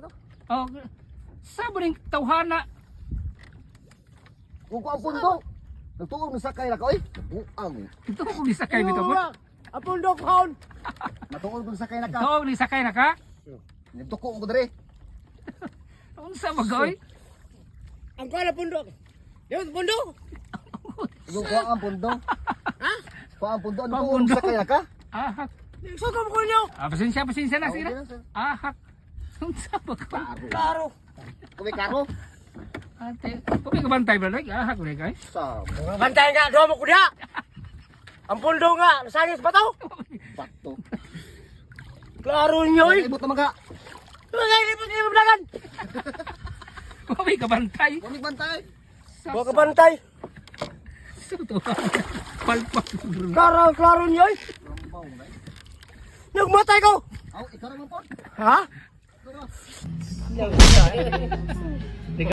to. Oh, sa ba ning tawhana? Kung ko ang pundo. Nagtuog ni sakay na ka oy. Ang. Ito ko ni sakay bitaw po. Apong dog hound. Natuog ni sakay na ka. Ito ni sakay na ka. Nagtuko ko dire. Unsa magaoy? Ang kala pundok. Yung pundok. Yung ko ang pundo. Ha? Ko ang pundo. Ang Nagtuog pundo. ni sakay na ka. Ahak. Sugam ko niyo. Pasensya na Okay sige. na, sir. Ahak. Unsa magaoy? Klaro. Kumi karo. Ate, kung ka bantay ba like ahak ulit guys. Sa Bantay nga, doon mo ko diha. Ang pundo nga, nasangis ba to? bato. Klaro niyo eh. Ibot naman ka. Mga ilipot-ilipot lagan. Kung ka bantay. Kumi bantay. Bawa ka bantay. Suto. Palpak. Klaro niyo eh. Nagmatay ko. Aw, ikaw naman po. Ha?